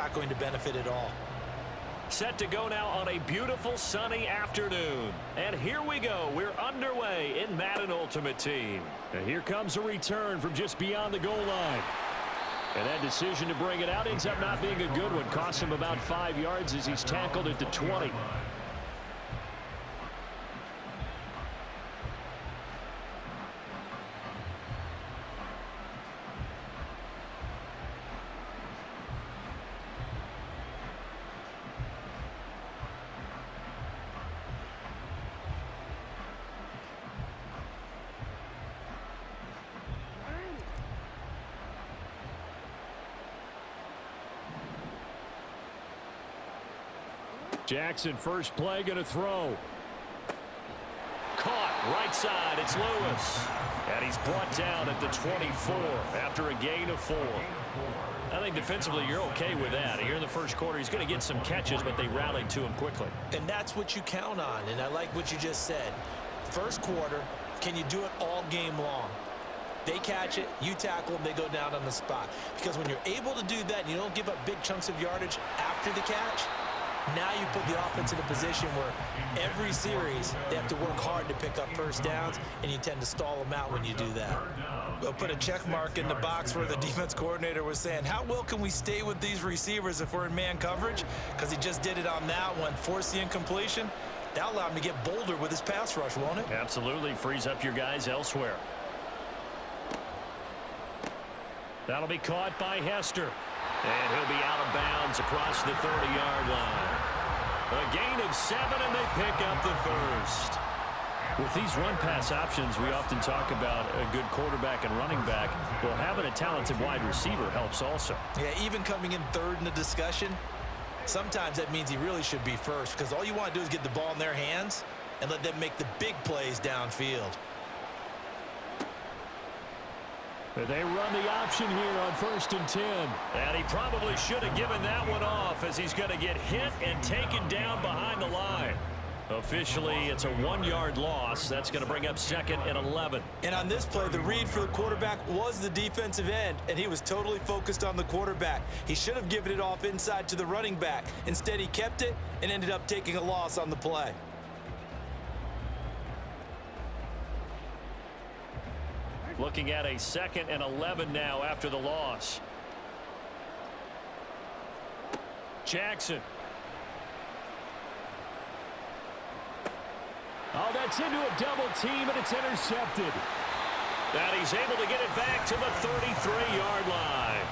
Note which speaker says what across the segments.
Speaker 1: not going to benefit at all.
Speaker 2: Set to go now on a beautiful sunny afternoon. And here we go. We're underway in Madden Ultimate Team. And here comes a return from just beyond the goal line. And that decision to bring it out ends up not being a good one. Cost him about 5 yards as he's tackled at the 20. Jackson, first play, going to throw. Caught, right side, it's Lewis. And he's brought down at the 24 after a gain of 4. I think defensively you're okay with that. Here in the first quarter, he's going to get some catches, but they rallied to him quickly.
Speaker 1: And that's what you count on, and I like what you just said. First quarter, can you do it all game long? They catch it, you tackle them, they go down on the spot. Because when you're able to do that and you don't give up big chunks of yardage after the catch, now you put the offense in a position where every series they have to work hard to pick up first downs, and you tend to stall them out when you do that. We'll put a check mark in the box where the defense coordinator was saying, how well can we stay with these receivers if we're in man coverage? Because he just did it on that one, forced the incompletion. That'll allow him to get bolder with his pass rush, won't it?
Speaker 2: Absolutely. Frees up your guys elsewhere. That'll be caught by Hester. And he'll be out of bounds across the 30-yard line. A gain of 7, and they pick up the first. With these run-pass options, we often talk about a good quarterback and running back. Well, having a talented wide receiver helps also.
Speaker 1: Yeah, even coming in third in the discussion, sometimes that means he really should be first, because all you want to do is get the ball in their hands and let them make the big plays downfield.
Speaker 2: They run the option here on 1st and 10. And he probably should have given that one off, as he's going to get hit and taken down behind the line. Officially, it's a 1-yard loss. That's going to bring up 2nd and 11.
Speaker 1: And on this play, the read for the quarterback was the defensive end, and he was totally focused on the quarterback. He should have given it off inside to the running back. Instead, he kept it and ended up taking a loss on the play.
Speaker 2: Looking at a 2nd and 11 now after the loss. Jackson. Oh, that's into a double team, and it's intercepted. And he's able to get it back to the 33-yard line.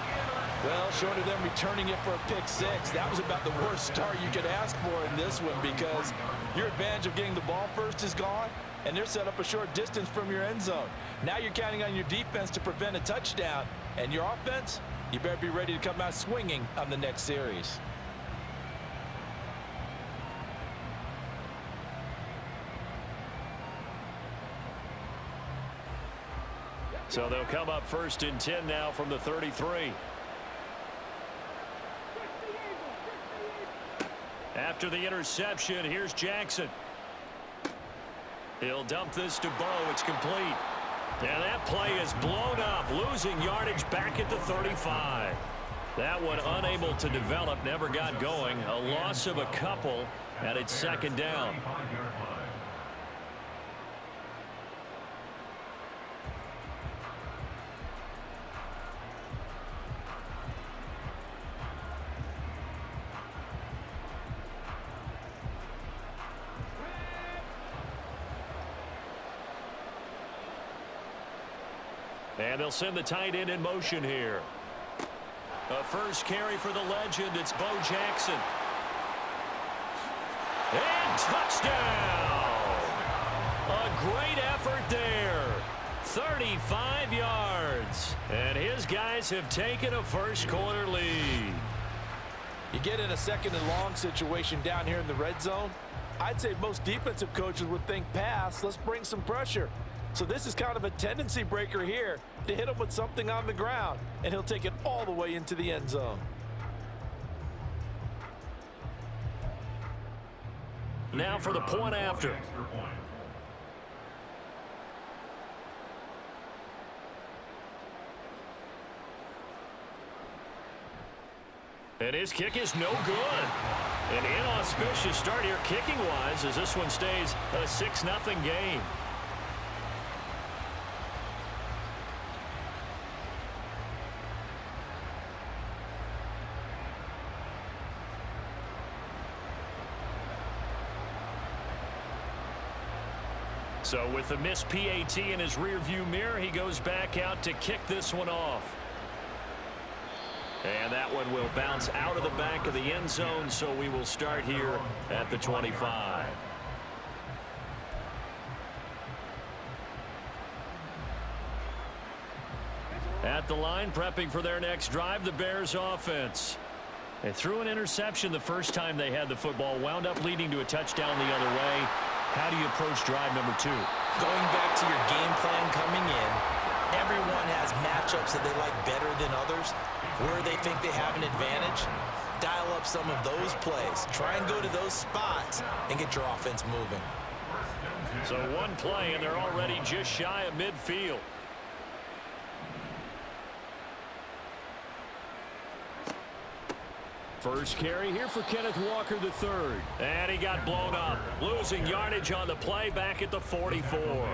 Speaker 1: Well, short of them returning it for a pick 6, that was about the worst start you could ask for in this one, because your advantage of getting the ball first is gone, and they're set up a short distance from your end zone. Now you're counting on your defense to prevent a touchdown, and your offense, you better be ready to come out swinging on the next series.
Speaker 2: So they'll come up 1st and 10 now from the 33. After the interception, here's Jackson. He'll dump this to Bo. It's complete. And that play is blown up, losing yardage back at the 35. That one unable to develop, never got going. A loss of a couple, and it's 2nd down. And they'll send the tight end in motion here. A first carry for the legend. It's Bo Jackson. And touchdown! A great effort there. 35 yards. And his guys have taken a first quarter lead.
Speaker 1: You get in a 2nd and long situation down here in the red zone, I'd say most defensive coaches would think pass. Let's bring some pressure. So this is kind of a tendency breaker here to hit him with something on the ground, and he'll take it all the way into the end zone.
Speaker 2: Now for the point after. And his kick is no good. An inauspicious start here kicking-wise as this one stays a 6-0 game. So with the missed PAT in his rearview mirror, he goes back out to kick this one off. And that one will bounce out of the back of the end zone, so we will start here at the 25. At the line, prepping for their next drive, the Bears offense. They threw an interception the first time they had the football, wound up leading to a touchdown the other way. How do you approach drive number 2?
Speaker 1: Going back to your game plan coming in, everyone has matchups that they like better than others, where they think they have an advantage. Dial up some of those plays. Try and go to those spots and get your offense moving.
Speaker 2: So one play, and they're already just shy of midfield. First carry here for Kenneth Walker III. And he got blown up. Losing yardage on the play back at the 44.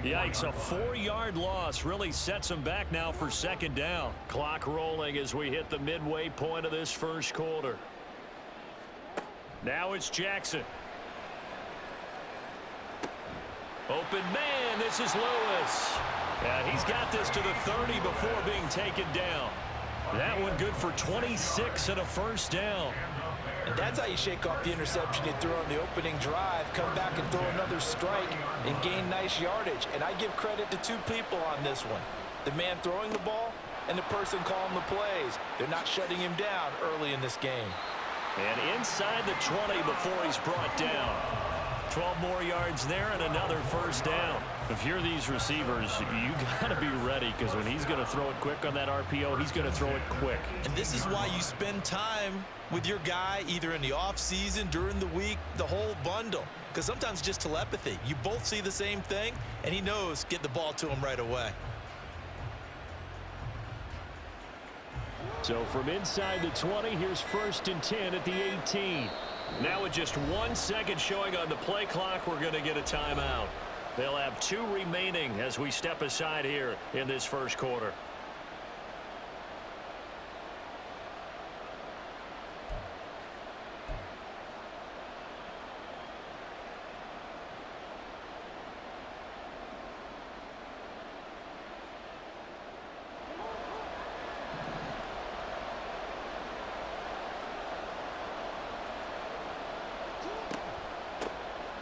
Speaker 2: Yikes, a 4-yard loss really sets him back now for second down. Clock rolling as we hit the midway point of this first quarter. Now it's Jackson. Open man, this is Lewis. Yeah, he's got this to the 30 before being taken down. That one good for 26 and a first down.
Speaker 1: And that's how you shake off the interception you threw on the opening drive, come back and throw another strike and gain nice yardage. And I give credit to 2 people on this one. The man throwing the ball and the person calling the plays. They're not shutting him down early in this game.
Speaker 2: And inside the 20 before he's brought down. 12 more yards there and another first down. If you're these receivers, you got to be ready, because when he's going to throw it quick on that RPO, he's going to throw it quick.
Speaker 1: And this is why you spend time with your guy either in the offseason, during the week, the whole bundle. Because sometimes just telepathy. You both see the same thing, and he knows get the ball to him right away.
Speaker 2: So from inside the 20, here's 1st and 10 at the 18. Now with just 1 second showing on the play clock, we're going to get a timeout. They'll have 2 remaining as we step aside here in this first quarter.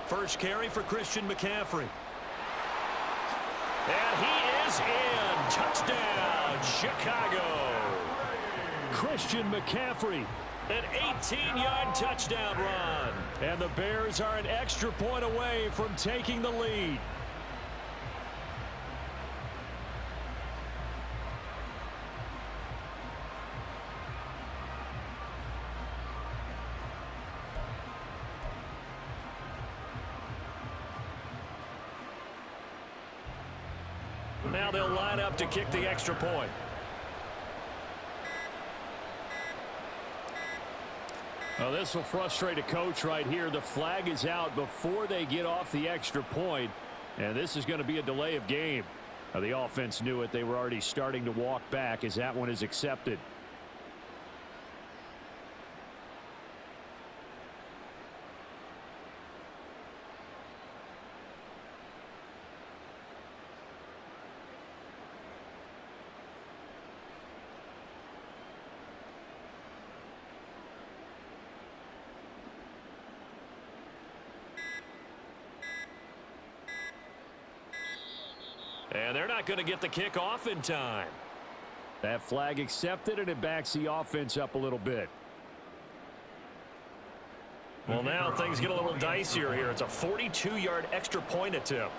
Speaker 2: First carry for Christian McCaffrey. And he is in. Touchdown, Chicago. Christian McCaffrey, an 18-yard touchdown run. And the Bears are an extra point away from taking the lead. Now they'll line up to kick the extra point. Well, this will frustrate a coach right here. The flag is out before they get off the extra point, and this is going to be a delay of game. Now, the offense knew it. They were already starting to walk back as that one is accepted. And they're not going to get the kick off in time. That flag accepted, and it backs the offense up a little bit. Well, now things get a little dicier here. It's a 42-yard extra point attempt.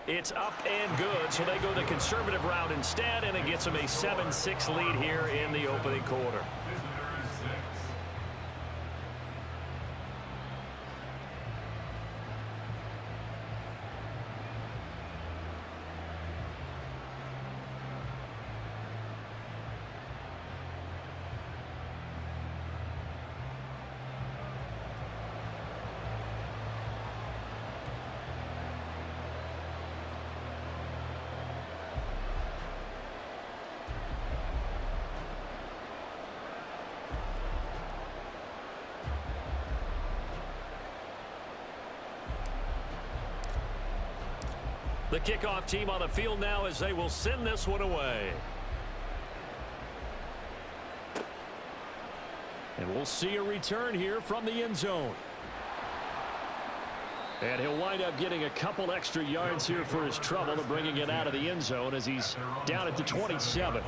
Speaker 2: It's up and good, so they go the conservative route instead, and it gets them a 7-6 lead here in the opening quarter. The kickoff team on the field now as they will send this one away. And we'll see a return here from the end zone. And he'll wind up getting a couple extra yards here for his trouble to bringing it out of the end zone as he's down at the 27.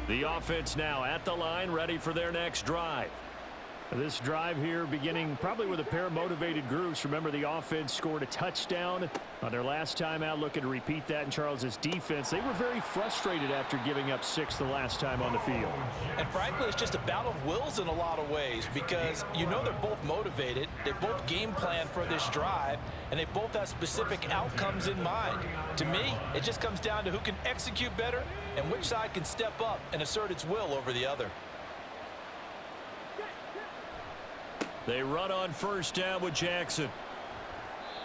Speaker 2: The offense now at the line, ready for their next drive. This drive here beginning probably with a pair of motivated groups. Remember, the offense scored a touchdown on their last time out, looking to repeat that in Charles's defense. They were very frustrated after giving up 6 the last time on the field.
Speaker 1: And frankly, it's just a battle of wills in a lot of ways because you know they're both motivated. They both game plan for this drive, and they both have specific outcomes in mind. To me, it just comes down to who can execute better and which side can step up and assert its will over the other.
Speaker 2: They run on first down with Jackson.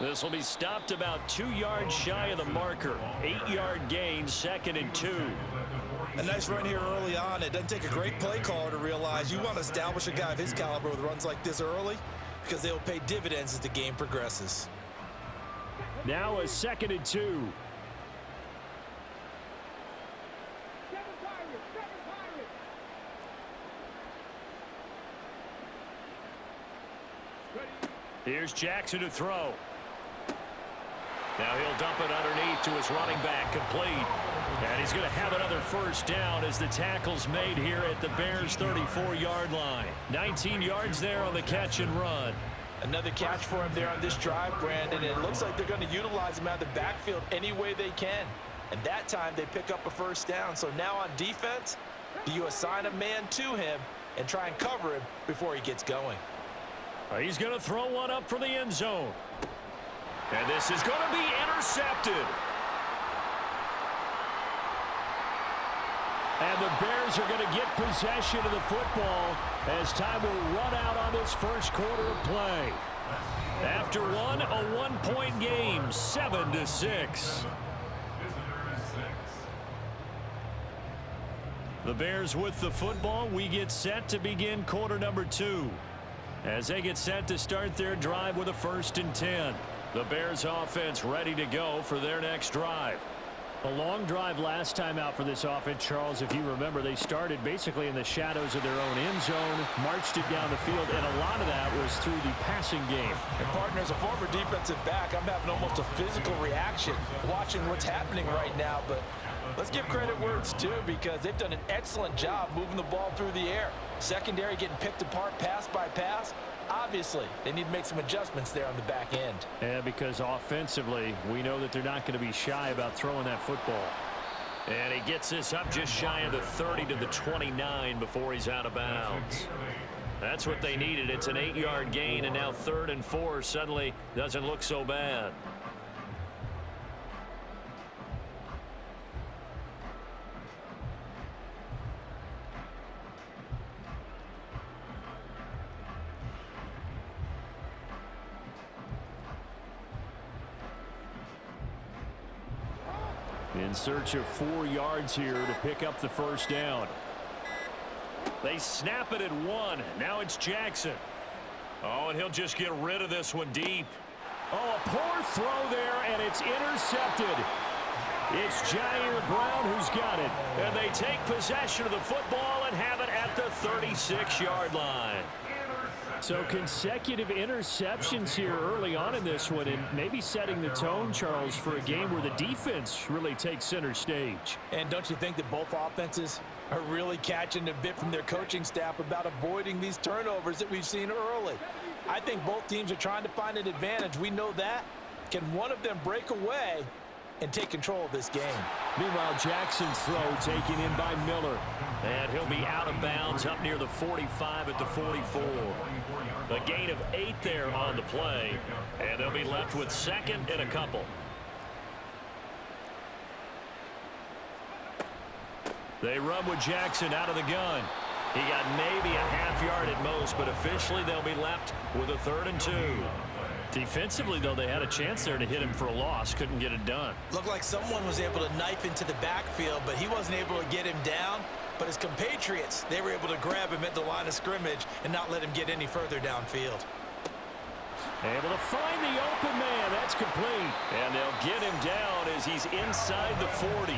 Speaker 2: This will be stopped about 2 yards shy of the marker. 8-yard gain, 2nd and 2.
Speaker 1: A nice run here early on. It doesn't take a great play caller to realize you want to establish a guy of his caliber with runs like this early because they will pay dividends as the game progresses.
Speaker 2: Now a 2nd and 2. Here's Jackson to throw. Now he'll dump it underneath to his running back, complete. And he's going to have another first down as the tackle's made here at the Bears' 34-yard line. 19 yards there on the catch and run.
Speaker 1: Another catch for him there on this drive, Brandon. And it looks like they're going to utilize him out of the backfield any way they can. And that time they pick up a first down. So now on defense, do you assign a man to him and try and cover him before he gets going?
Speaker 2: He's going to throw one up for the end zone. And this is going to be intercepted. And the Bears are going to get possession of the football as time will run out on this first quarter of play. After one, a one-point game, 7-6. The Bears with the football. We get set to begin quarter number 2. As they get set to start their drive with a 1st and 10. The Bears offense ready to go for their next drive. A long drive last time out for this offense, Charles. If you remember, they started basically in the shadows of their own end zone, marched it down the field, and a lot of that was through the passing game.
Speaker 1: And partner, as a former defensive back, I'm having almost a physical reaction watching what's happening right now. But let's give credit where it's due because they've done an excellent job moving the ball through the air. Secondary getting picked apart pass by pass. Obviously, they need to make some adjustments there on the back end.
Speaker 2: Yeah, because offensively, we know that they're not going to be shy about throwing that football. And he gets this up just shy of the 30 to the 29 before he's out of bounds. That's what they needed. It's an 8-yard gain, and now 3rd and 4 suddenly doesn't look so bad. In search of 4 yards here to pick up the first down. They snap it at 1. Now it's Jackson. Oh, and he'll just get rid of this one deep. Oh, a poor throw there, and it's intercepted. It's Jair Brown who's got it. And they take possession of the football and have it at the 36-yard line. So consecutive interceptions here early on in this one, and maybe setting the tone, Charles, for a game where the defense really takes center stage.
Speaker 1: And don't you think that both offenses are really catching a bit from their coaching staff about avoiding these turnovers that we've seen early? I think both teams are trying to find an advantage. We know that. Can one of them break away and take control of this game?
Speaker 2: Meanwhile, Jackson's throw taken in by Miller. And he'll be out of bounds up near the 45 at the 44. A gain of 8 there on the play. And they'll be left with 2nd and a couple. They run with Jackson out of the gun. He got maybe a half yard at most, but officially they'll be left with a 3rd and 2. Defensively, though, they had a chance there to hit him for a loss. Couldn't get it done.
Speaker 1: Looked like someone was able to knife into the backfield, but he wasn't able to get him down. But his compatriots, they were able to grab him at the line of scrimmage and not let him get any further downfield.
Speaker 2: Able to find the open man. That's complete. And they'll get him down as he's inside the 40.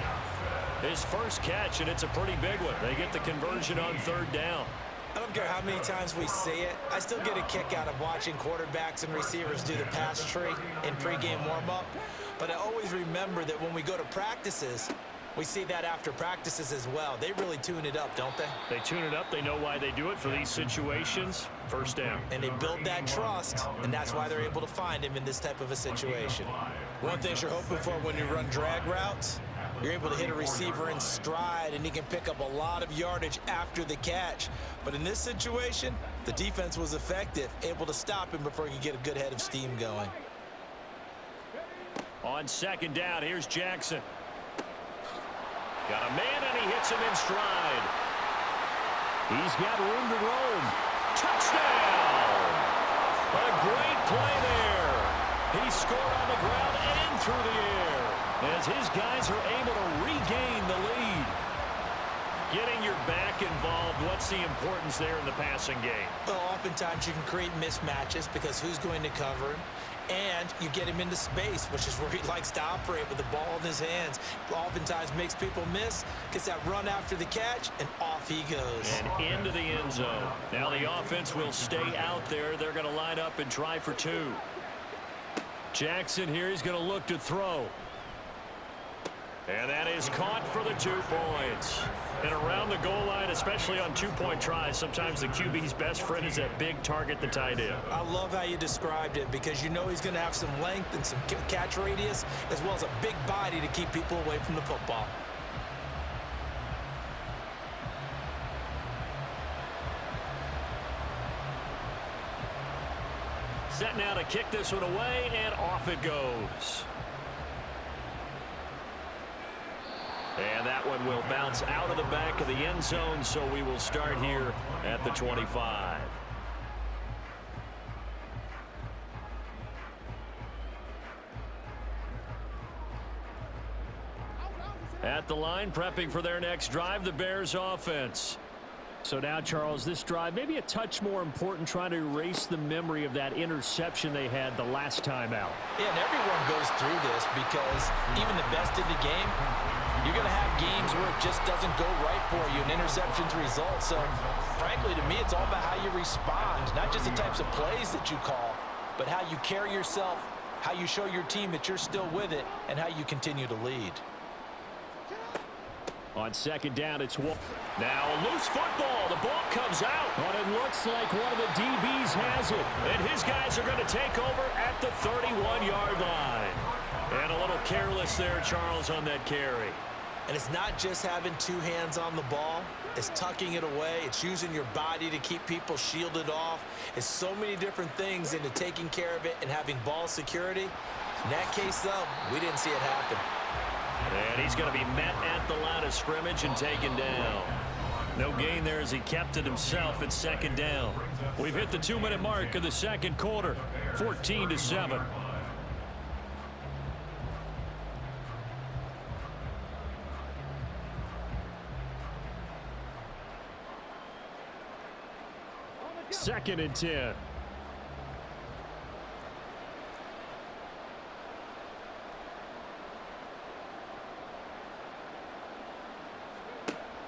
Speaker 2: His first catch, and it's a pretty big one. They get the conversion on third down.
Speaker 1: I don't care how many times we see it. I still get a kick out of watching quarterbacks and receivers do the pass tree in pregame warm-up. But I always remember that when we go to practices, we see that after practices as well. They really tune it up, don't they?
Speaker 2: They tune it up. They know why they do it for these situations. First down.
Speaker 1: And they build that trust, and that's why they're able to find him in this type of a situation. One thing you're hoping for when you run drag routes, you're able to hit a receiver in stride, and he can pick up a lot of yardage after the catch. But in this situation, the defense was effective, able to stop him before he could get a good head of steam going.
Speaker 2: On second down, here's Jackson. Got a man, and he hits him in stride. He's got room to roam. Touchdown! A great play there. He scored on the ground and through the air as his guys are able to regain the lead. Getting your back involved, what's the importance there in the passing game?
Speaker 1: Well, oftentimes you can create mismatches because who's going to cover him? And you get him into space, which is where he likes to operate with the ball in his hands. Oftentimes makes people miss, gets that run after the catch, and off he goes.
Speaker 2: And into the end zone. Now the offense will stay out there. They're going to line up and try for two. Jackson here, he's going to look to throw. And that is caught for the 2 points. And around the goal line, especially on two-point tries, sometimes the QB's best friend is that big target, the tight end.
Speaker 1: I love how you described it because you know he's going to have some length and some catch radius as well as a big body to keep people away from the football.
Speaker 2: Set now to kick this one away, and off it goes. And that one will bounce out of the back of the end zone, so we will start here at the 25. At the line, prepping for their next drive, the Bears offense. So now, Charles, this drive maybe a touch more important, trying to erase the memory of that interception they had the last time out.
Speaker 1: Yeah, and everyone goes through this because even the best in the game, you're going to have games where it just doesn't go right for you, and interceptions result. So, frankly, to me, it's all about how you respond, not just the types of plays that you call, but how you carry yourself, how you show your team that you're still with it, and how you continue to lead.
Speaker 2: On second down, it's now a loose football. The ball comes out. But it looks like one of the DBs has it. And his guys are going to take over at the 31-yard line. And a little careless there, Charles, on that carry.
Speaker 1: And it's not just having two hands on the ball. It's tucking it away. It's using your body to keep people shielded off. It's so many different things into taking care of it and having ball security. In that case, though, we didn't see it happen.
Speaker 2: And he's going to be met at the line of scrimmage and taken down. No gain there as he kept it himself at second down. We've hit the 2-minute mark of the second quarter, 14-7. Second and 10.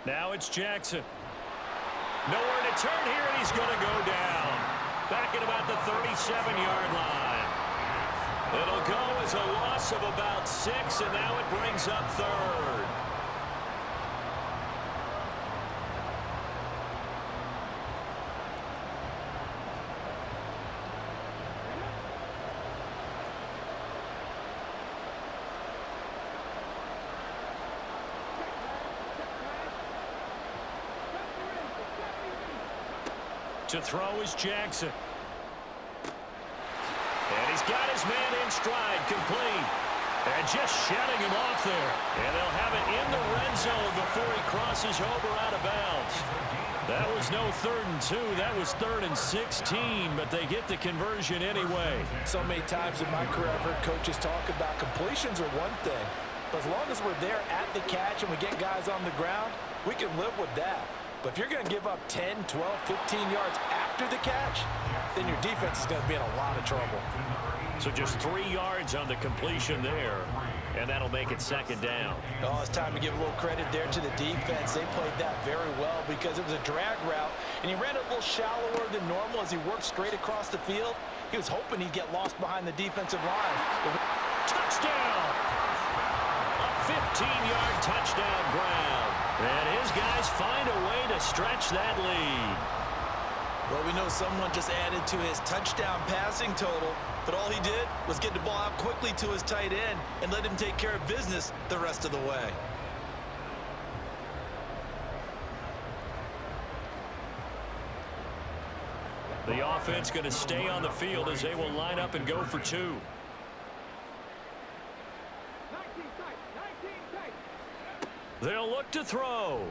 Speaker 2: Now it's Jackson. Nowhere to turn here, and he's going to go down. Back at about the 37-yard line. It'll go as a loss of about 6, and now it brings up third. To throw is Jackson. And he's got his man in stride, complete. And just shedding him off there. And they'll have it in the red zone before he crosses over out of bounds. That was no 3rd and 2. That was 3rd and 16, but they get the conversion anyway.
Speaker 1: So many times in my career, I've heard coaches talk about completions are one thing. But as long as we're there at the catch and we get guys on the ground, we can live with that. But if you're going to give up 10, 12, 15 yards after the catch, then your defense is going to be in a lot of trouble.
Speaker 2: So just 3 yards on the completion there, and that'll make it 2nd down.
Speaker 1: Oh, it's time to give a little credit there to the defense. They played that very well because it was a drag route, and he ran it a little shallower than normal as he worked straight across the field. He was hoping he'd get lost behind the defensive line.
Speaker 2: Touchdown! A 15-yard touchdown ground. And his guys find a way to stretch that lead.
Speaker 1: Well, we know someone just added to his touchdown passing total, but all he did was get the ball out quickly to his tight end and let him take care of business the rest of the way.
Speaker 2: The offense going to stay on the field as they will line up and go for 2. They'll look to throw.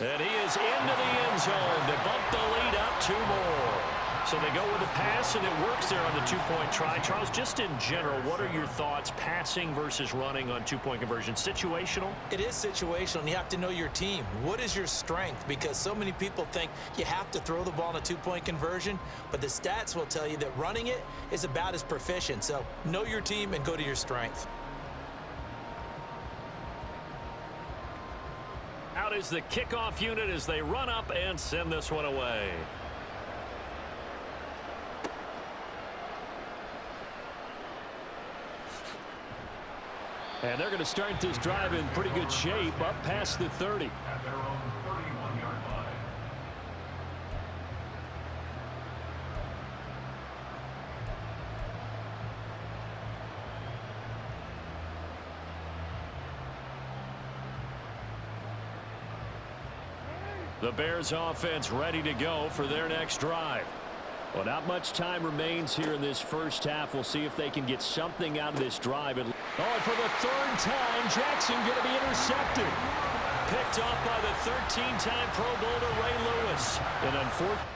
Speaker 2: And he is into the end zone to bump the lead up 2 more. So they go with the pass, and it works there on the 2-point try. Charles, just in general, what are your thoughts passing versus running on 2-point conversion? Situational?
Speaker 1: It is situational, and you have to know your team. What is your strength? Because so many people think you have to throw the ball in a 2-point conversion, but the stats will tell you that running it is about as proficient. So know your team and go to your strength.
Speaker 2: Out is the kickoff unit as they run up and send this one away. And they're going to start this drive in pretty good shape up past the 30.
Speaker 3: At their own 31-yard line.
Speaker 2: The Bears offense ready to go for their next drive. Well, not much time remains here in this first half. We'll see if they can get something out of this drive. And for the 3rd time, Jackson going to be intercepted. Picked off by the 13-time Pro Bowler Ray Lewis. And unfortunately,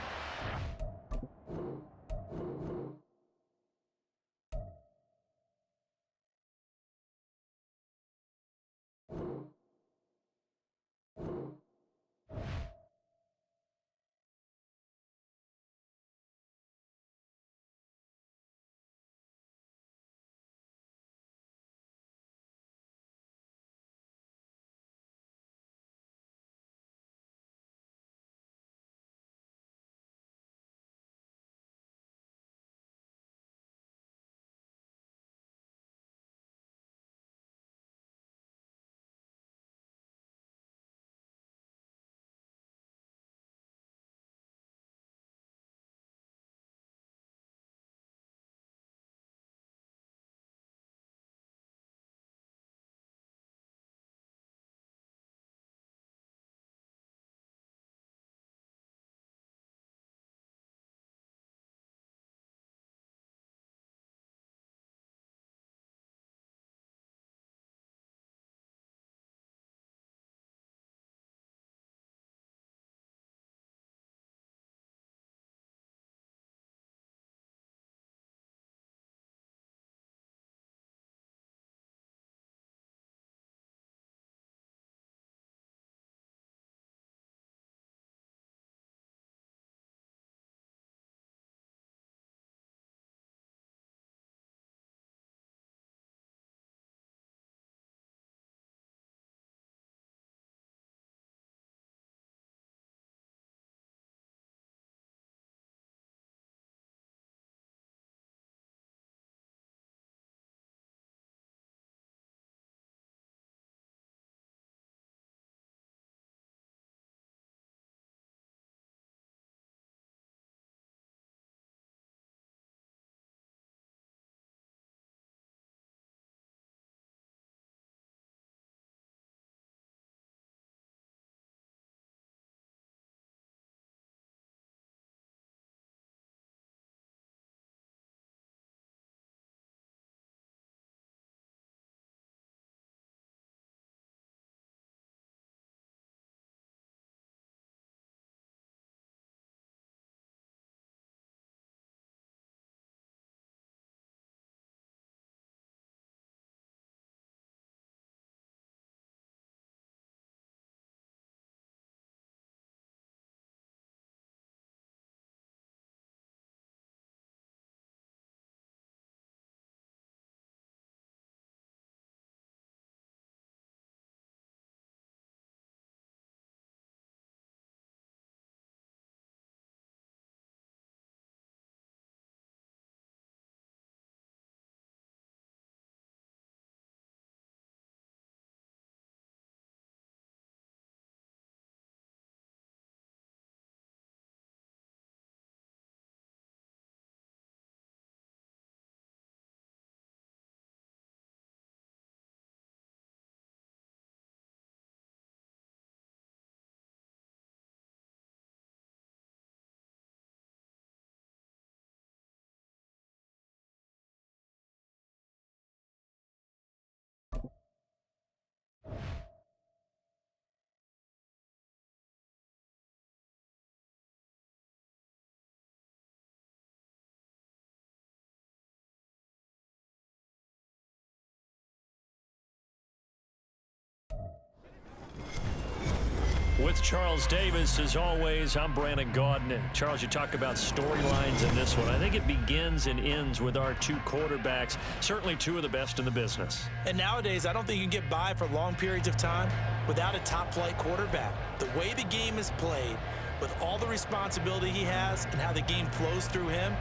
Speaker 2: With Charles Davis, as always, I'm Brandon Gaudin. Charles, you talk about storylines in this one. I think it begins and ends with our two quarterbacks, certainly two of the best in the business.
Speaker 1: And nowadays, I don't think you can get by for long periods of time without a top-flight quarterback. The way the game is played, with all the responsibility he has and how the game flows through him,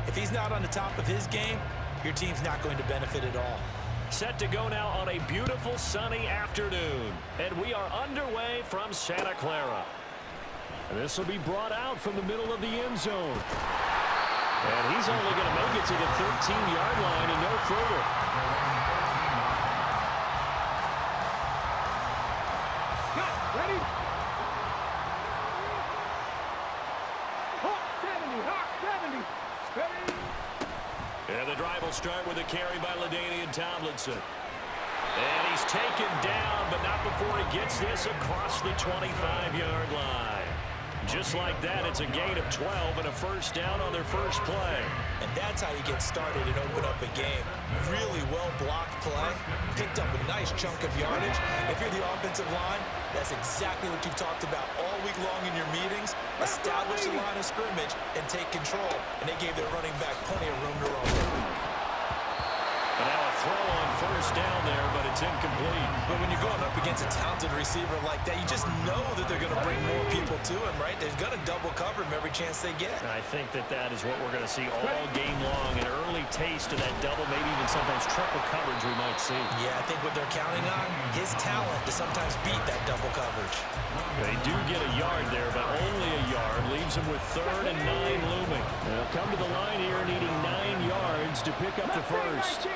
Speaker 1: if he's not on the top of his game, your team's not going to benefit at all.
Speaker 2: Set to go now on a beautiful sunny afternoon. And we are underway from Santa Clara. And this will be brought out from the middle of the end zone. And he's only going to make it to the 13-yard line and no further.
Speaker 4: Ready? Hawk 70. Ready?
Speaker 2: And the drive will start with a carry by LaDainian Tomlinson. And he's taken down, but not before he gets this across the 25-yard line. Just like that, it's a gain of 12 and a first down on their first play.
Speaker 1: And that's how you get started and open up a game. Really well-blocked play. Picked up a nice chunk of yardage. If you're the offensive line, that's exactly what you've talked about all week long in your meetings. Establish the line of scrimmage and take control. And they gave their running back plenty of room to roam.
Speaker 2: And now a throw on first down there, but it's incomplete.
Speaker 1: But when you're going up against a talented receiver like that, you just know that they're going to bring more people to him, right? They're going to double cover him every chance they get.
Speaker 2: And I think that is what we're going to see all game long. An early taste of that double, maybe even sometimes triple coverage we might see.
Speaker 1: Yeah, I think what they're counting on, his talent to sometimes beat that double coverage.
Speaker 2: They do get a yard there, but only a yard. Leaves them with 3rd and 9 looming. They'll come to the line here needing 9 yards to pick up the first.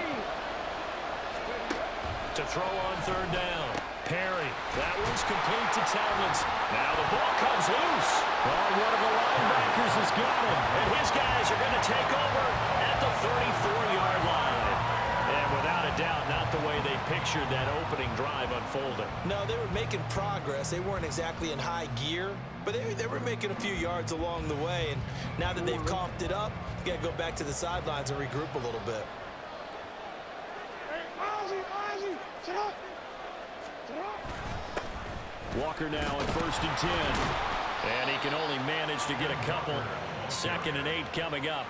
Speaker 2: To throw on 3rd down. Perry. That one's complete to Tomlinson. Now the ball comes loose. Oh, one of the linebackers has got him. And his guys are going to take over at the 34-yard line. And without a doubt, not the way they pictured that opening drive unfolding.
Speaker 1: No, they were making progress. They weren't exactly in high gear, but they were making a few yards along the way. And now that they've coughed it up, you got to go back to the sidelines and regroup a little bit.
Speaker 2: Walker now at 1st and 10. And he can only manage to get a couple. 2nd and 8 coming up.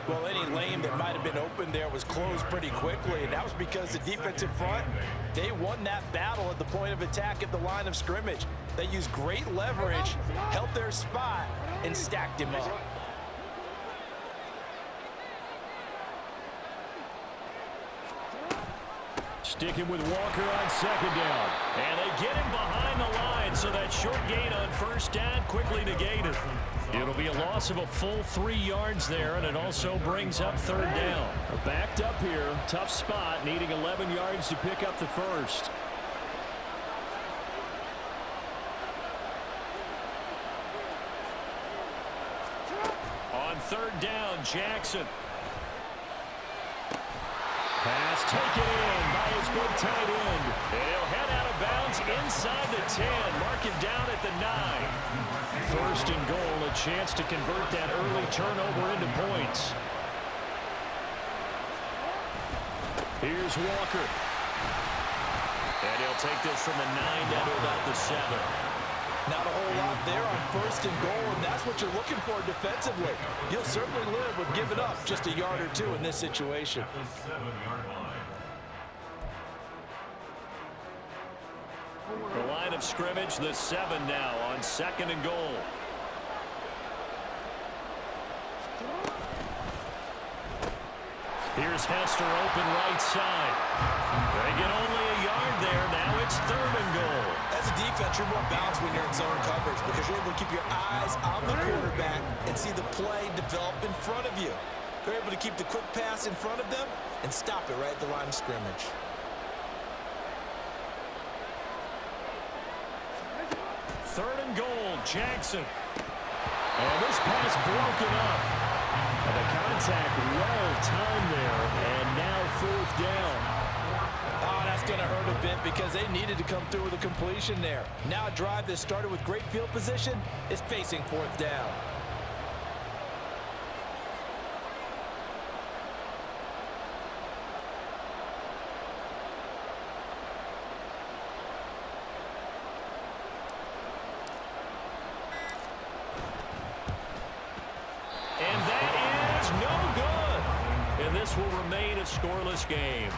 Speaker 1: Well, any lane that might have been open there was closed pretty quickly, and that was because the defensive front, they won that battle at the point of attack at the line of scrimmage. They used great leverage, held their spot, and stacked him up.
Speaker 2: Sticking with Walker on 2nd down. And they get him behind the line, so that short gain on 1st down quickly negated. It'll be a loss of a full 3 yards there, and it also brings up 3rd down. Backed up here, tough spot, needing 11 yards to pick up the first. On 3rd down, Jackson. Pass taken in by his big tight end. And he'll head out of bounds inside the 10. Mark him down at the 9. 1st and goal, a chance to convert that early turnover into points. Here's Walker. And he'll take this from the 9 down to about the 7.
Speaker 1: Not a whole lot there on 1st and goal, and that's what you're looking for defensively. You'll certainly live with giving up just a yard or 2 in this situation.
Speaker 3: The 7-yard line.
Speaker 2: The line of scrimmage, the 7 now on 2nd and goal. Here's Hester open right side. They get only a yard there. Now it's 3rd and goal.
Speaker 1: As a defense, you're more balanced when you're in zone coverage because you're able to keep your eyes on the quarterback and see the play develop in front of you. They're able to keep the quick pass in front of them and stop it right at the line of scrimmage.
Speaker 2: 3rd and goal, Jackson. And this pass broken up. And the contact well timed there, and now 4th down.
Speaker 1: Oh, that's going to hurt a bit because they needed to come through with a completion there. Now a drive that started with great field position is facing 4th down.
Speaker 2: will remain a scoreless game.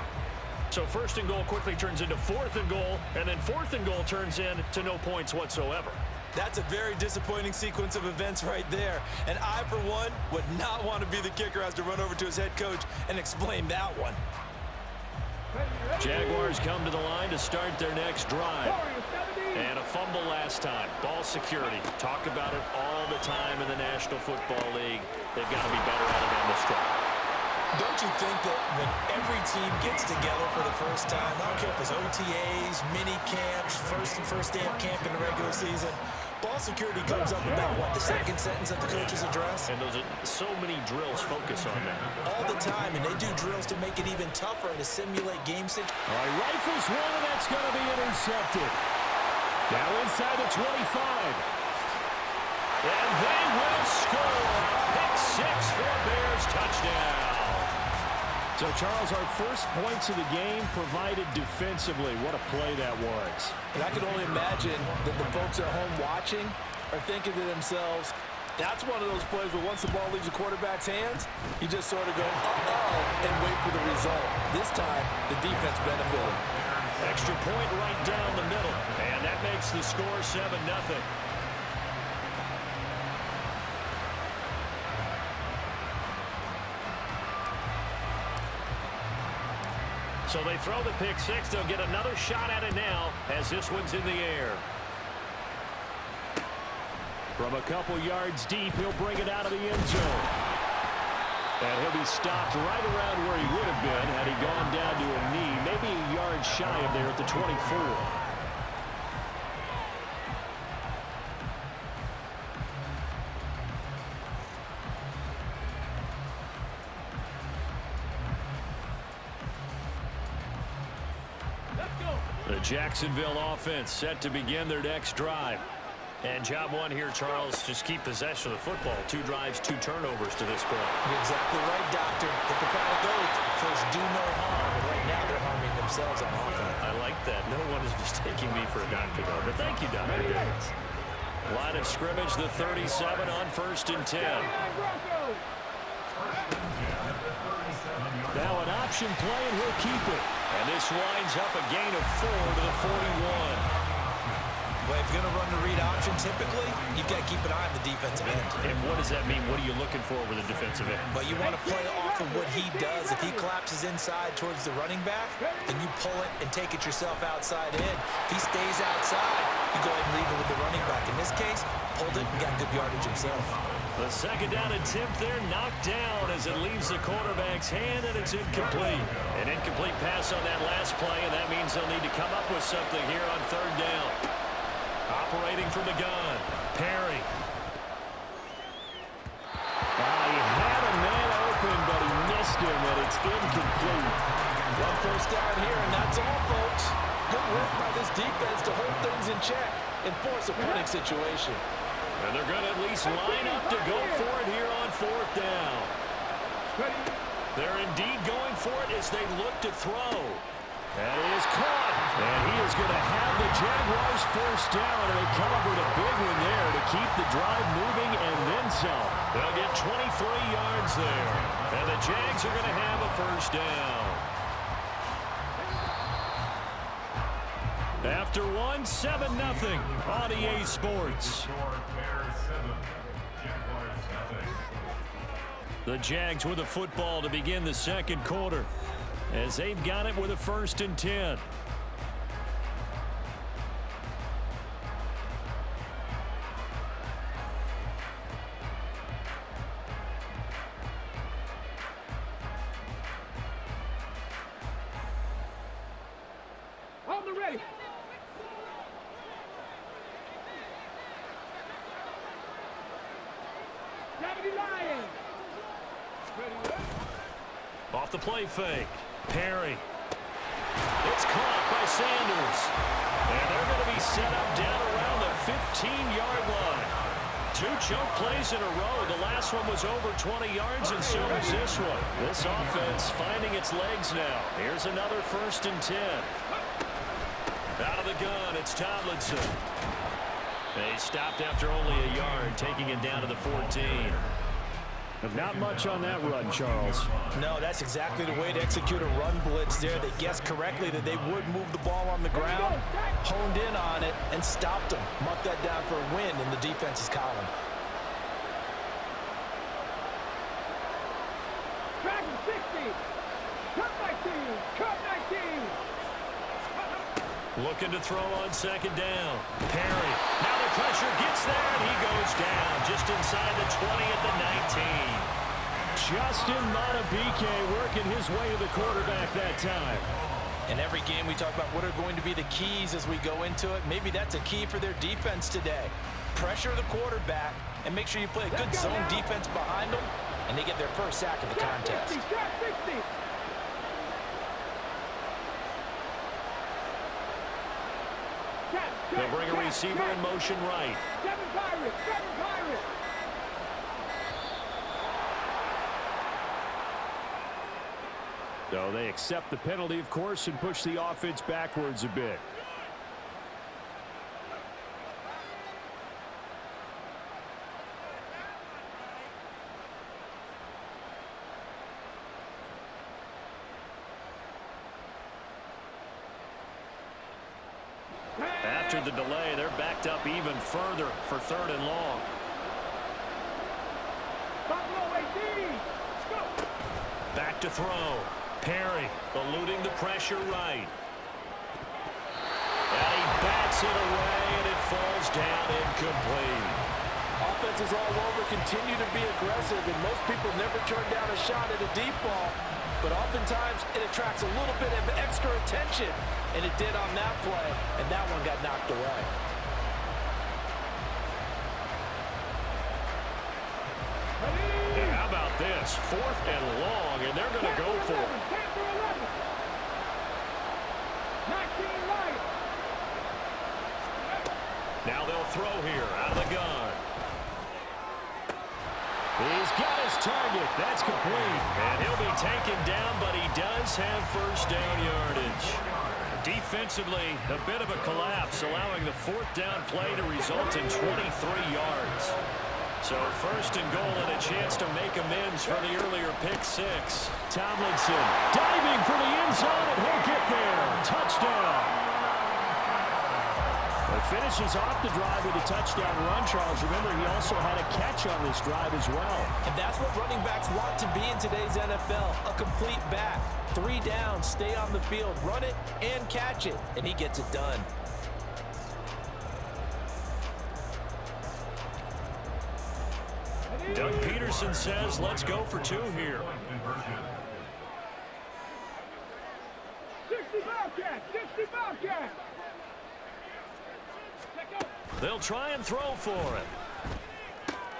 Speaker 2: So first and goal quickly turns into fourth and goal, and then fourth and goal turns into no points whatsoever.
Speaker 1: That's a very disappointing sequence of events right there. And I, for one, would not want to be the kicker who has to run over to his head coach and explain that one.
Speaker 2: Jaguars come to the line to start their next drive. And a fumble last time. Ball security. Talk about it all the time in the National Football League. They've got to be better at it on this drive.
Speaker 1: Don't you think that when every team gets together for the first time, I don't care if it's OTAs, mini camps, first day of camp in the regular season, ball security comes up about, what, the second sentence of the coach's address?
Speaker 2: And those are so many drills focus on that.
Speaker 1: All the time, and they do drills to make it even tougher to simulate game situations.
Speaker 2: All right, rifles one, and that's going to be intercepted. Now inside the 25. And they will score. Pick 6 for Bears touchdown. So, Charles, our first points of the game provided defensively. What a play that was.
Speaker 1: And I can only imagine that the folks at home watching are thinking to themselves, that's one of those plays where once the ball leaves the quarterback's hands, you just sort of go, uh-oh, and wait for the result. This time, the defense benefited.
Speaker 2: Extra point right down the middle. And that makes the score 7-0. So they throw the pick 6. They'll get another shot at it now as this one's in the air. From a couple yards deep, he'll bring it out of the end zone. And he'll be stopped right around where he would have been had he gone down to a knee, maybe a yard shy of there at the 24. The Jacksonville offense set to begin their next drive. And job one here, Charles, just keep possession of the football. 2 drives, 2 turnovers to this point.
Speaker 1: You're exactly right, Doctor. Hippocratic oath. First, do no harm. And right now, they're harming themselves on offense.
Speaker 2: I like that. No one is mistaking me for a doctor, though. But thank you, Dr. Davis. Line of scrimmage, the 37 on 1st and 10. Now an option play, and he'll keep it. And this winds up a gain of 4 to the 41.
Speaker 1: Well, if you're going to run the read option, typically, you've got to keep an eye on the defensive end.
Speaker 2: And what does that mean? What are you looking for with a defensive end?
Speaker 1: But you want to play off of what he does. If he collapses inside towards the running back, then you pull it and take it yourself outside in. If he stays outside, you go ahead and leave it with the running back. In this case, pulled it and got good yardage himself.
Speaker 2: The second down attempt there knocked down as it leaves the quarterback's hand, and it's incomplete. An incomplete pass on that last play, and that means they'll need to come up with something here on 3rd down. Operating from the gun, Perry. He had a man open, but he missed him, and it's incomplete.
Speaker 1: One first down here, and that's all, folks. Good work by this defense to hold things in check and force a punting situation.
Speaker 2: And they're going to at least line up to go for it here on 4th down. They're indeed going for it as they look to throw. That is caught. And he is going to have the Jaguars first down, and they calibrate a big one there to keep the drive moving and then some. They'll get 23 yards there. And the Jags are going to have a first down. After 7-0 on EA Sports. The Jags with the football to begin the second quarter as they've got it with a 1st and 10.
Speaker 4: Hold the ready. Deputy Lion.
Speaker 2: Off the play fake. Perry. It's caught by Sanders. And they're going to be set up down around the 15-yard line. 2 choke plays in a row. The last one was over 20 yards, and so is this one. This offense finding its legs now. Here's another 1st and 10. Out of the gun, it's Tomlinson. They stopped after only a yard, taking it down to the 14. Not much on that run, Charles.
Speaker 1: No, that's exactly the way to execute a run blitz there. They guessed correctly that they would move the ball on the ground, honed in on it, and stopped them. Mark that down for a win in the defense's column.
Speaker 4: Track 60. Cut 19. Cut 19.
Speaker 2: Looking to throw on second down. Perry. Now the pressure gets there, and he goes down just inside the 20 at the 19. Justin Matabike working his way to the quarterback that time.
Speaker 1: In every game, we talk about what are going to be the keys as we go into it. Maybe that's a key for their defense today. Pressure the quarterback and make sure you play a good zone defense behind them, and they get their first sack of the contest.
Speaker 4: Track 60.
Speaker 2: They'll bring a receiver in motion right.
Speaker 4: 7 Pirates. 7 Pirates.
Speaker 2: So they accept the penalty, of course, and push the offense backwards a bit. After the delay, they're backed up even further for 3rd and long.
Speaker 4: Buffalo 18. Go.
Speaker 2: Back to throw. Perry eluding the pressure right. And he bats it away, and it falls down incomplete.
Speaker 1: Offenses all over continue to be aggressive, and most people never turn down a shot at a deep ball. But oftentimes, it attracts a little bit of extra attention, and it did on that play, and that one got knocked away.
Speaker 2: And how about this? 4th and long, and they're going to go for it.
Speaker 4: 10 for 11. 19 right.
Speaker 2: Now they'll throw here out of the gun. He's got his target. That's complete. And he'll be taken down, but he does have first down yardage. Defensively, a bit of a collapse, allowing the 4th down play to result in 23 yards. So 1st and goal and a chance to make amends for the earlier pick 6. Tomlinson diving for the end zone, and he'll get there. Touchdown. Finishes off the drive with a touchdown run, Charles. Remember, he also had a catch on this drive as well.
Speaker 1: And that's what running backs want to be in today's NFL, a complete back. 3 downs, stay on the field, run it, and catch it, and he gets it done.
Speaker 2: Doug Peterson says, let's go for 2 here.
Speaker 4: 60 Bobcats. 60 Bobcats.
Speaker 2: They'll try and throw for it.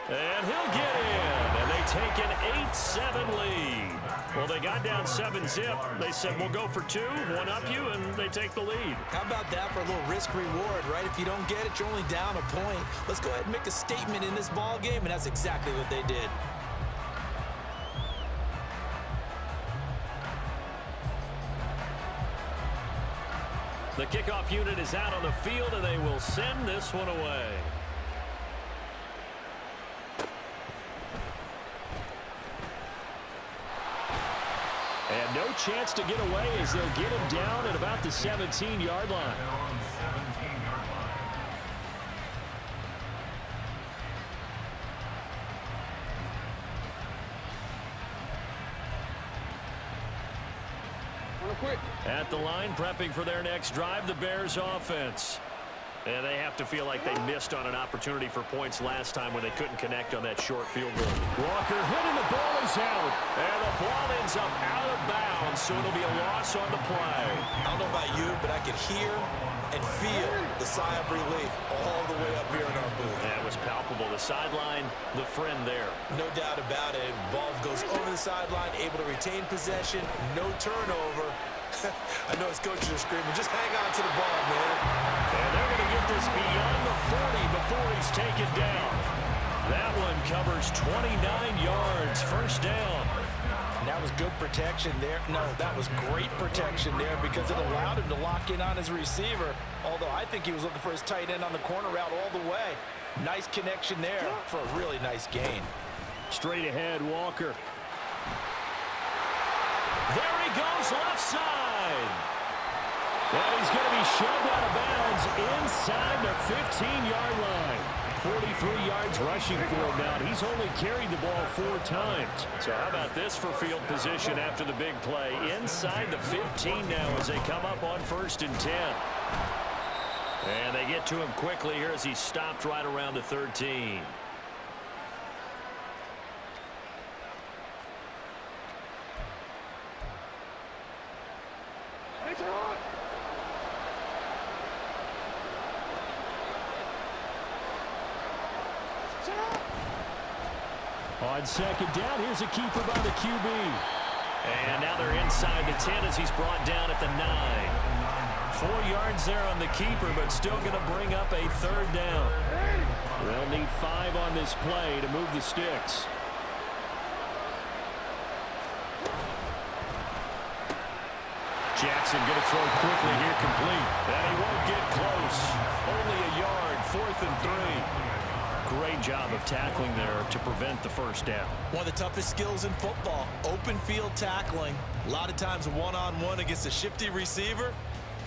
Speaker 2: And he'll get in. And they take an 8-7 lead. Well, they got down 7-zip. They said, we'll go for 2, one up you, and they take the lead.
Speaker 1: How about that for a little risk-reward, right? If you don't get it, you're only down a point. Let's go ahead and make a statement in this ball game, and that's exactly what they did.
Speaker 2: The kickoff unit is out on the field, and they will send this one away. And no chance to get away as they'll get him down at about the 17-yard line. At the line, prepping for their next drive, the Bears offense. And they have to feel like they missed on an opportunity for points last time when they couldn't connect on that short field goal. Walker hitting, the ball is out. And the ball ends up out of bounds, so it'll be a loss on the play.
Speaker 1: I don't know about you, but I could hear and feel the sigh of relief all the way up here in our booth.
Speaker 2: That was palpable. The sideline, the friend there.
Speaker 1: No doubt about it. Ball goes over the sideline, able to retain possession, no turnover. I know his coaches are screaming, just hang on to the ball, man.
Speaker 2: And they're going to get this beyond the 40 before he's taken down. That one covers 29 yards, first down.
Speaker 1: And that was good protection there. No, that was great protection there because it allowed him to lock in on his receiver. Although I think he was looking for his tight end on the corner route all the way. Nice connection there for a really nice gain.
Speaker 2: Straight ahead, Walker. There he goes, left side. And he's going to be shoved out of bounds inside the 15-yard line. 43 yards rushing for him now. He's only carried the ball 4 times. So how about this for field position after the big play? Inside the 15 now as they come up on 1st and 10. And they get to him quickly here as he stopped right around the 13. On 2nd down, here's a keeper by the QB. And now they're inside the 10 as he's brought down at the 9. 4 yards there on the keeper, but still going to bring up a 3rd down. They'll need 5 on this play to move the sticks. Jackson going to throw quickly here, complete. And he won't get close. Only a yard, 4th and 3. Great job of tackling there to prevent the 1st down.
Speaker 1: One of the toughest skills in football, open field tackling. A lot of times one-on-one against a shifty receiver.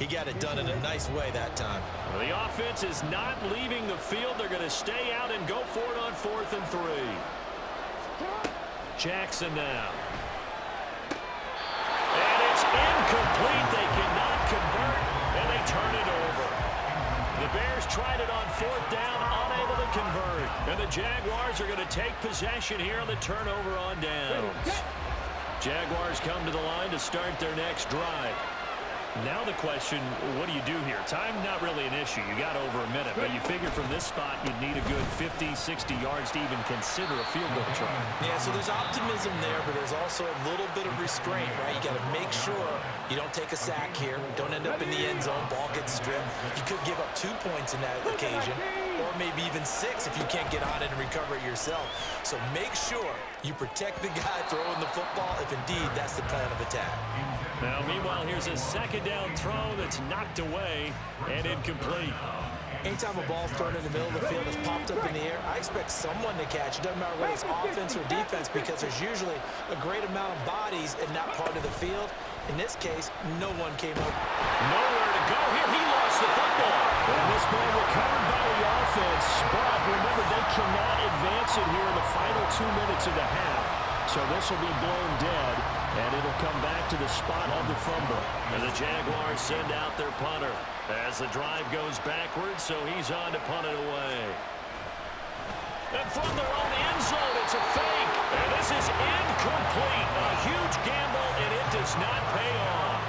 Speaker 1: He got it done in a nice way that time.
Speaker 2: Well, the offense is not leaving the field. They're going to stay out and go for it on 4th and 3. Jackson now. And it's incomplete. They cannot convert, and they turn it over. The Bears tried it on 4th down, unable to convert. And the Jaguars are going to take possession here on the turnover on downs. Jaguars come to the line to start their next drive. Now the question, what do you do here? Time not really an issue. You got over a minute, but you figure from this spot you'd need a good 50, 60 yards to even consider a field goal try.
Speaker 1: Yeah, so there's optimism there, but there's also a little bit of restraint, right? You got to make sure you don't take a sack here. Don't end up in the end zone. Ball gets stripped. You could give up 2 points in that occasion, or maybe even 6 if you can't get on it and recover it yourself. So make sure you protect the guy throwing the football if indeed that's the plan of attack.
Speaker 2: Now, meanwhile, here's a 2nd down throw that's knocked away and incomplete.
Speaker 1: Anytime a ball's thrown in the middle of the field, it's popped up in the air, I expect someone to catch it. Doesn't matter whether it's offense or defense, because there's usually a great amount of bodies in that part of the field. In this case, no one came up.
Speaker 2: Nowhere to go here. He lost the football. And this ball recovered by the offense. But remember, they cannot advance it here in the final 2 minutes of the half. So this will be blown dead, and it'll come back to the spot of the fumble. And the Jaguars send out their punter as the drive goes backwards, so he's on to punt it away. And from their own end zone, it's a fake. And this is incomplete. A huge gamble, and it does not pay off.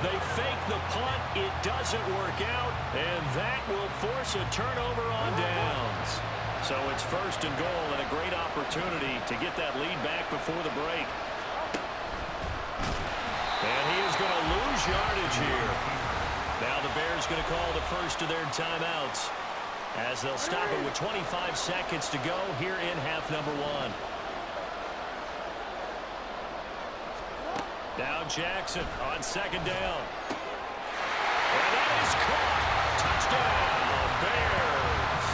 Speaker 2: They fake the punt. It doesn't work out, and that will force a turnover on downs. So it's 1st and goal, and a great opportunity to get that lead back before the break. And he is going to lose yardage here. Now the Bears going to call the first of their timeouts as they'll stop it with 25 seconds to go here in half number 1. Now Jackson on 2nd down. And that is caught. Touchdown, Bears.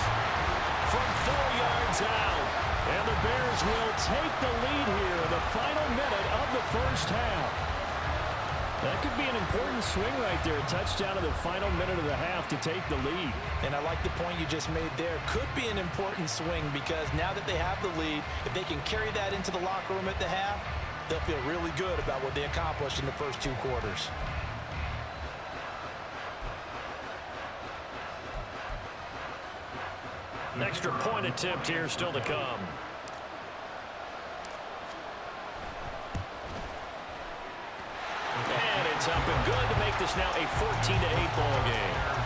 Speaker 2: From 4 yards out. And the Bears will take the lead here in the final minute of the 1st half. That could be an important swing right there. A touchdown in the final minute of the half to take the lead.
Speaker 1: And I like the point you just made there. Could be an important swing because now that they have the lead, if they can carry that into the locker room at the half, they'll feel really good about what they accomplished in the first 2 quarters.
Speaker 2: An extra point attempt here still to come. And it's up and good to make this now a 14-8 ball game.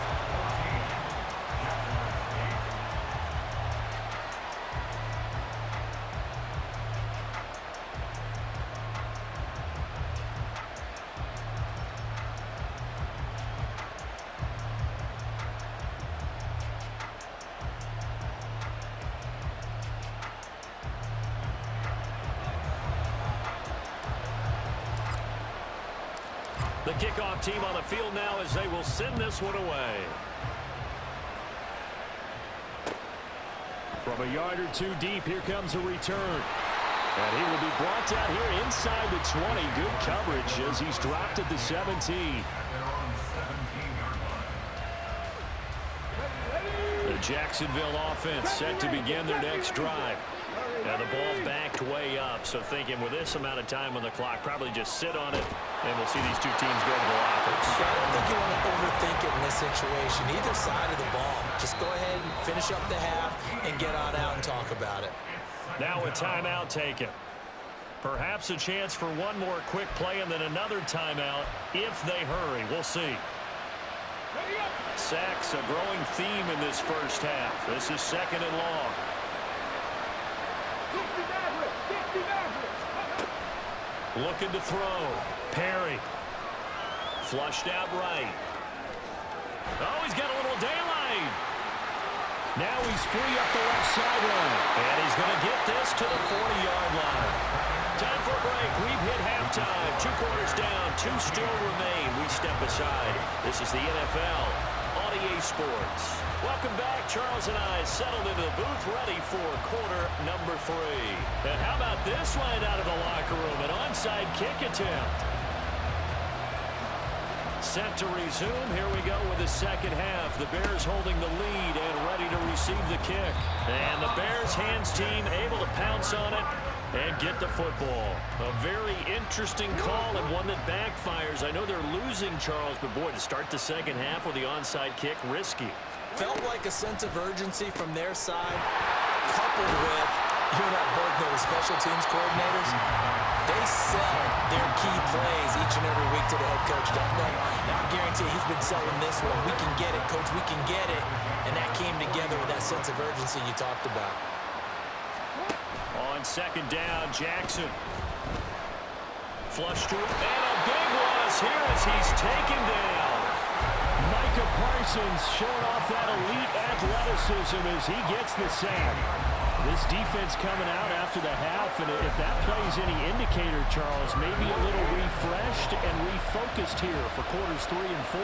Speaker 2: The kickoff team on the field now as they will send this one away. From a yard or two deep, here comes a return. And he will be brought down here inside the 20. Good coverage as he's dropped at the 17. The Jacksonville offense set to begin their next drive. Now the ball backed way up, so thinking with this amount of time on the clock, probably just sit on it, and we'll see these two teams go to the lockers.
Speaker 1: I don't think you want to overthink it in this situation. Either side of the ball. Just go ahead and finish up the half and get on out and talk about it. Now a timeout taken. Perhaps a chance for one more quick play and then another timeout if they hurry. We'll see.
Speaker 2: Sacks, a growing theme in this first half. This is second and long. Looking to throw. Perry. Flushed out right. Oh, he's got a little daylight. Now he's free up the left sideline. And he's going to get this to the 40-yard line. Time for a break. We've hit halftime. 2 quarters down. 2 still remain. We step aside. This is the NFL on EA Sports. Welcome back. Charles and I settled into the booth ready for quarter number 3. And how about this line out of the locker room? An onside kick attempt. Set to resume. Here we go with the second half. The Bears holding the lead and ready to receive the kick. And the Bears hands team able to pounce on it and get the football. A very interesting call and one that backfires. I know they're losing, Charles, but boy, to start the second half with the onside kick, risky.
Speaker 1: Felt like a sense of urgency from their side, coupled with, you and I both know the special teams coordinators, they sell their key plays each and every week to the head coach, don't they? Now I guarantee he's been selling this one. We can get it, coach, we can get it. And that came together with that sense of urgency you talked about.
Speaker 2: On second down, Jackson. Flush to it, and a big loss here as he's taken down. Micah Parsons showing off that elite athleticism as he gets the sack. This defense coming out after the half, and if that plays any indicator, Charles, maybe a little refreshed and refocused here for quarters 3 and 4.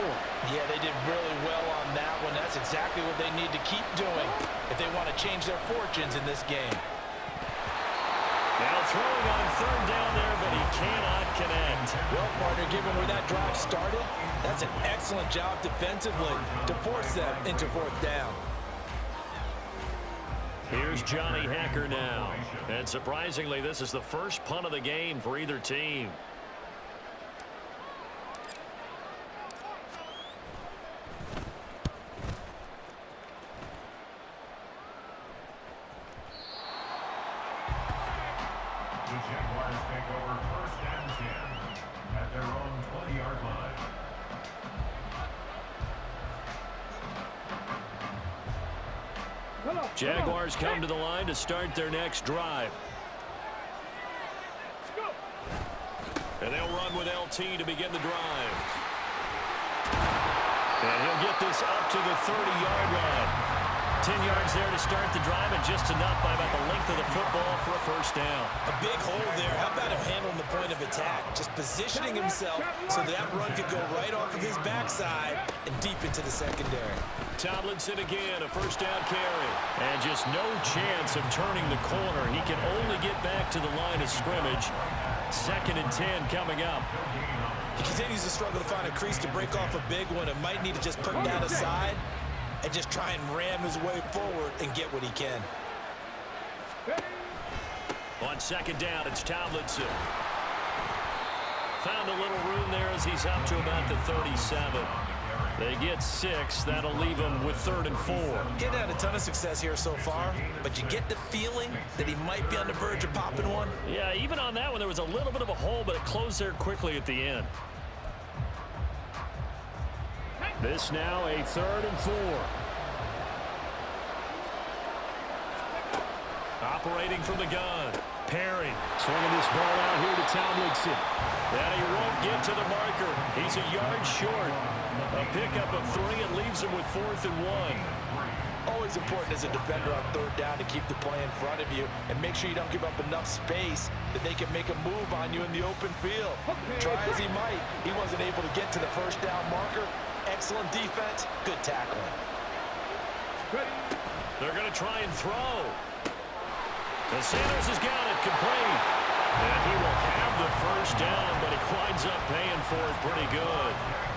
Speaker 1: Yeah, they did really well on that one. That's exactly what they need to keep doing if they want to change their fortunes in this game.
Speaker 2: Now throwing on third down there, but he cannot connect.
Speaker 1: Well, partner, given where that drive started, that's an excellent job defensively to force them into fourth down.
Speaker 2: Here's Johnny Hacker now. And surprisingly, this is the first punt of the game for either team.
Speaker 3: The Jaguars take over first and 10 at their own 20-yard line.
Speaker 2: Jaguars come to the line to start their next drive. And they'll run with LT to begin the drive. And he'll get this up to the 30-yard line. 10 yards there to start the drive, and just enough by about the length of the football for a first down.
Speaker 1: A big hole there. How about him handling the point of attack? Just positioning himself so that run could go right off of his backside and deep into the secondary.
Speaker 2: Tomlinson again, a first down carry. And just no chance of turning the corner. He can only get back to the line of scrimmage. 2nd and 10 coming up.
Speaker 1: He continues to struggle to find a crease to break off a big one and might need to just put that aside and just try and ram his way forward and get what he can.
Speaker 2: On second down, it's Tomlinson. Found a little room there as he's up to about the 37. They get 6. That'll leave him with 3rd and 4.
Speaker 1: Getting had a ton of success here so far, but you get the feeling that he might be on the verge of popping one.
Speaker 2: Yeah, even on that one, there was a little bit of a hole, but it closed there quickly at the end. This now a 3rd and 4. Operating from the gun. Perry swinging this ball out here to Tomlinson. And he won't get to the marker. He's a yard short. A pickup of 3 and leaves him with 4th and 1.
Speaker 1: Always important as a defender on third down to keep the play in front of you and make sure you don't give up enough space that they can make a move on you in the open field. Try as he might, he wasn't able to get to the first down marker. Excellent defense, good tackling.
Speaker 2: They're going to try and throw. And Sanders has got it complete. And he will have the first down, but he winds up paying for it pretty good.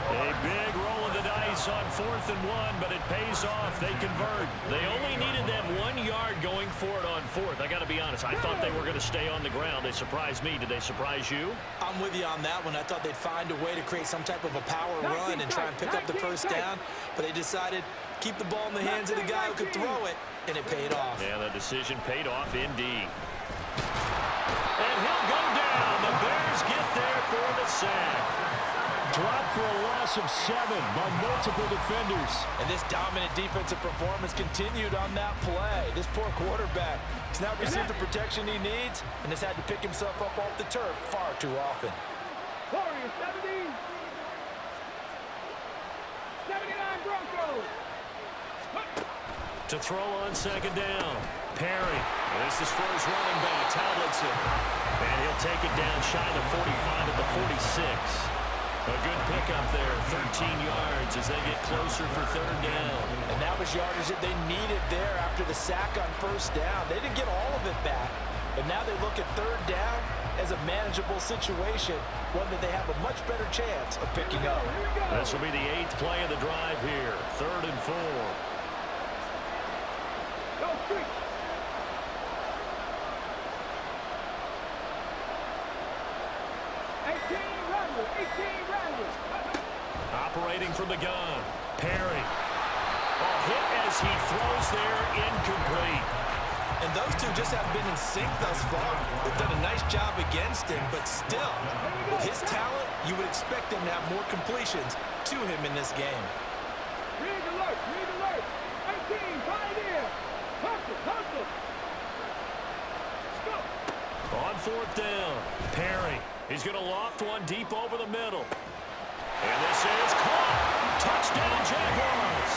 Speaker 2: A big roll of the dice on 4th and 1, but it pays off. They convert. They only needed that 1 yard going for it on 4th. I got to be honest. I thought they were going to stay on the ground. They surprised me. Did they surprise you?
Speaker 1: I'm with you on that one. I thought they'd find a way to create some type of a power run and try and pick up the first down, but they decided keep the ball in the hands of the guy who could throw it, and it paid off.
Speaker 2: Yeah, the decision paid off indeed. And he'll go down. The Bears get there for the sack.
Speaker 5: Dropped for a loss of 7 by multiple defenders.
Speaker 1: And this dominant defensive performance continued on that play. This poor quarterback has not received the protection he needs and has had to pick himself up off the turf far too often.
Speaker 4: Warriors 70. 79 Broncos.
Speaker 2: To throw on 2nd down. Perry. This is for his running back, Tomlinson. And he'll take it down shy of the 45 at the 46. A good pickup there, 13 yards as they get closer for 3rd down.
Speaker 1: And that was yardage that they needed there after the sack on 1st down. They didn't get all of it back, but now they look at 3rd down as a manageable situation, one that they have a much better chance of picking up.
Speaker 2: This will be the 8th play of the drive here, 3rd and 4.
Speaker 4: Go street.
Speaker 2: Operating from the gun. Perry. A hit as he throws there, incomplete.
Speaker 1: And those two just haven't been in sync thus far. They've done a nice job against him, but still, with his talent, you would expect him to have more completions to him in this game.
Speaker 4: Read alert, read alert. 18, pioneer. Hustle, hustle. Go.
Speaker 2: On 4th down, Perry. He's going to loft one deep over the middle. And this is caught. Touchdown, Jaguars.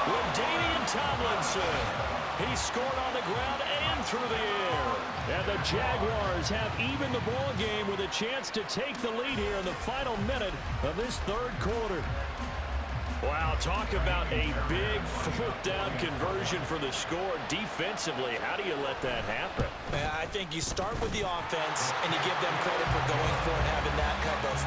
Speaker 2: LaDainian Tomlinson. He scored on the ground and through the air.
Speaker 5: And the Jaguars have even the ball game with a chance to take the lead here in the final minute of this 3rd quarter.
Speaker 2: Wow, talk about a big 4th down conversion for the score. Defensively, how do you let that happen?
Speaker 1: I think you start with the offense and you give them credit for going for and having that kind of,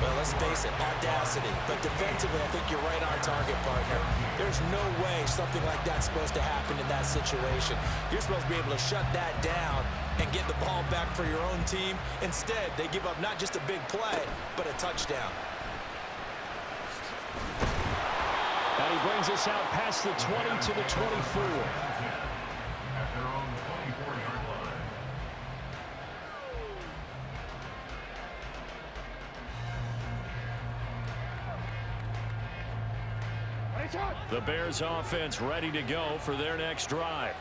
Speaker 1: well, let's face it, audacity. But defensively, I think you're right on target, partner. There's no way something like that's supposed to happen in that situation. You're supposed to be able to shut that down and get the ball back for your own team. Instead, they give up not just a big play, but a touchdown.
Speaker 5: And he brings us out past the 20 to the 24.
Speaker 3: At their own 24-yard line.
Speaker 2: The Bears offense ready to go for their next drive.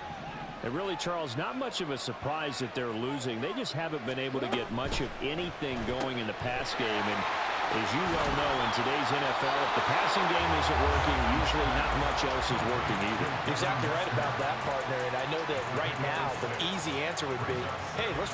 Speaker 5: And really, Charles, not much of a surprise that they're losing. They just haven't been able to get much of anything going in the pass game. And as you well know, in today's NFL, if the passing game isn't working, usually not much else is working either.
Speaker 1: Exactly right about that, partner. And I know that right now the easy answer would be, hey, let's